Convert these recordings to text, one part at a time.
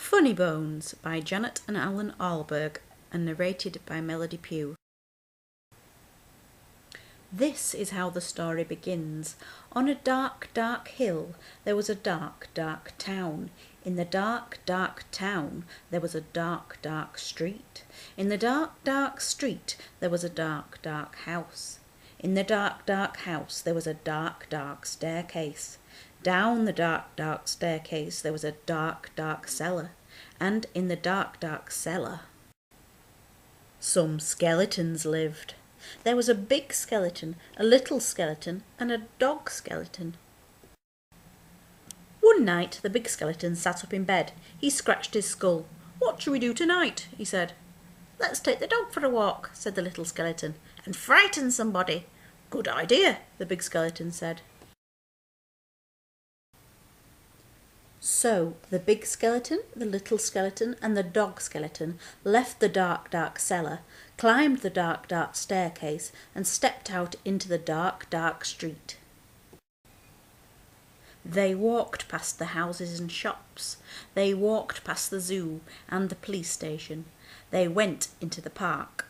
Funnybones by Janet and Allan and narrated by Melody Pugh. This is how the story begins. On a dark, dark hill there was a dark, dark town. In the dark, dark town there was a dark, dark street. In the dark, dark street there was a dark, dark house. In the dark, dark house there was a dark, dark staircase. Down the dark, dark staircase there was a dark, dark cellar. And in the dark, dark cellar some skeletons lived. There was a big skeleton, a little skeleton, and a dog skeleton. One night the big skeleton sat up in bed. He scratched his skull. "What shall we do tonight?" he said. "Let's take the dog for a walk," said the little skeleton, "and frighten somebody." "Good idea," the big skeleton said. So the big skeleton, the little skeleton, and the dog skeleton left the dark, dark cellar, climbed the dark, dark staircase, and stepped out into the dark, dark street. They walked past the houses and shops. They walked past the zoo and the police station. They went into the park.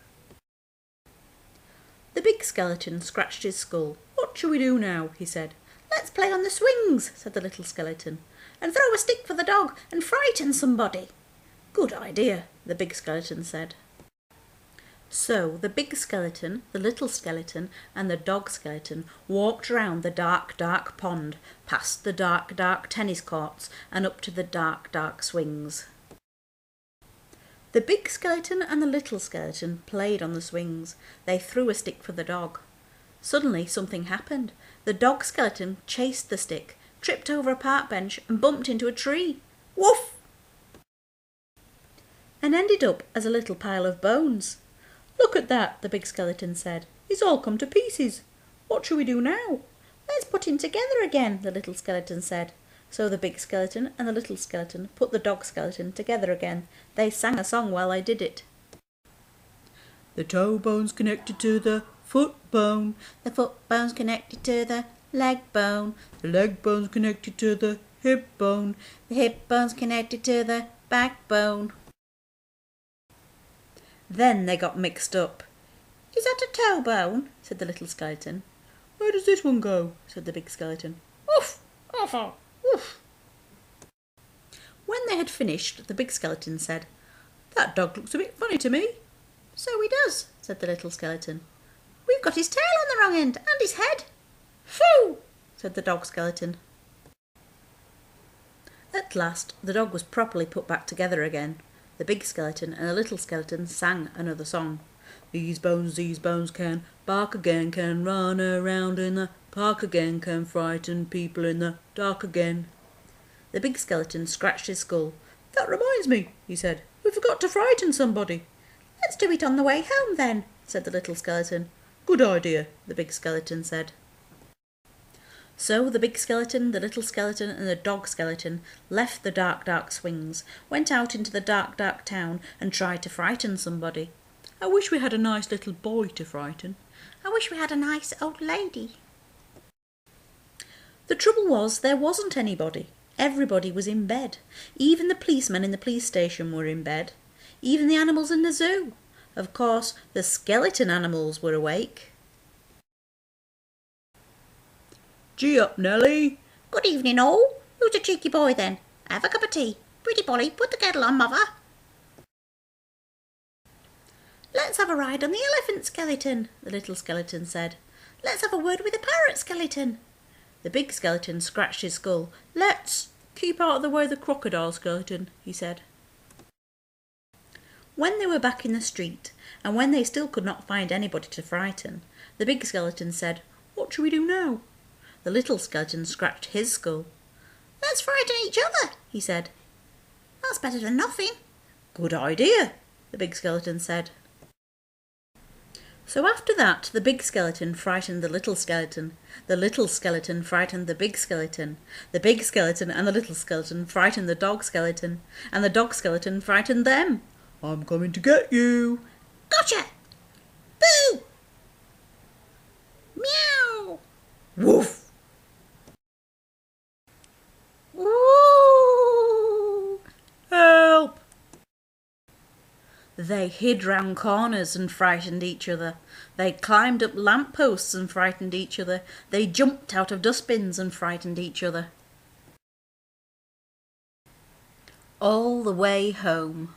The big skeleton scratched his skull. "What shall we do now?" he said. "Let's play on the swings," said the little skeleton, "and throw a stick for the dog and frighten somebody." "Good idea," the big skeleton said. So the big skeleton, the little skeleton, and the dog skeleton walked round the dark, dark pond, past the dark, dark tennis courts, and up to the dark, dark swings. The big skeleton and the little skeleton played on the swings. They threw a stick for the dog. Suddenly something happened. The dog skeleton chased the stick, tripped over a park bench, and bumped into a tree. Woof! And ended up as a little pile of bones. "Look at that," the big skeleton said. "It's all come to pieces. What shall we do now?" "Let's put him together again," the little skeleton said. So the big skeleton and the little skeleton put the dog skeleton together again. They sang a song while they did it. "The toe bone's connected to the foot bone. The foot bone's connected to the leg bone. The leg bone's connected to the hip bone. The hip bone's connected to the backbone." Then they got mixed up. "Is that a toe bone?" said the little skeleton. "Where does this one go?" said the big skeleton. "Oof! Awful! Oof!" When they had finished, the big skeleton said, "That dog looks a bit funny to me." "So he does," said the little skeleton. "We've got his tail on the wrong end, and his head." "Phew!" said the dog skeleton. At last the dog was properly put back together again. The big skeleton and the little skeleton sang another song. These bones can bark again, can run around in the park again, can frighten people in the dark again." The big skeleton scratched his skull. "That reminds me," he said. "We forgot to frighten somebody." "Let's do it on the way home then," said the little skeleton. "Good idea," the big skeleton said. So the big skeleton, the little skeleton, and the dog skeleton left the dark, dark swings, went out into the dark, dark town, and tried to frighten somebody. "I wish we had a nice little boy to frighten." "I wish we had a nice old lady." The trouble was there wasn't anybody. Everybody was in bed. Even the policemen in the police station were in bed. Even the animals in the zoo. Of course, the skeleton animals were awake. "Gee up, Nelly." "Good evening, all. Who's a cheeky boy, then? Have a cup of tea. Pretty Polly, put the kettle on, mother." "Let's have a ride on the elephant skeleton," the little skeleton said. "Let's have a word with the parrot skeleton." The big skeleton scratched his skull. "Let's keep out of the way of the crocodile skeleton," he said. When they were back in the street, and when they still could not find anybody to frighten, the big skeleton said, "What shall we do now?" The little skeleton scratched his skull. "Let's frighten each other," he said. "That's better than nothing." "Good idea," the big skeleton said. So after that, the big skeleton frightened the little skeleton frightened the big skeleton and the little skeleton frightened the dog skeleton, and the dog skeleton frightened them. "I'm coming to get you." "Gotcha! Boo! Meow! Woof! Woo! Help! They hid round corners and frightened each other. They climbed up lampposts and frightened each other. They jumped out of dustbins and frightened each other. All the way home.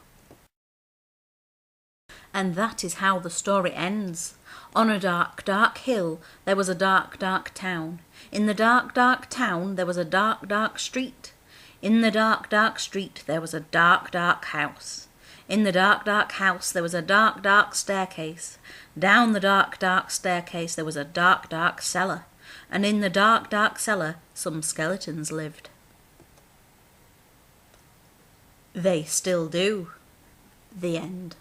And that is how the story ends. On a dark, dark hill there was a dark, dark town. In the dark, dark town there was a dark, dark street. In the dark, dark street there was a dark, dark house. In the dark, dark house there was a dark, dark staircase. Down the dark, dark staircase there was a dark, dark cellar. And in the dark, dark cellar some skeletons lived. They still do. The end.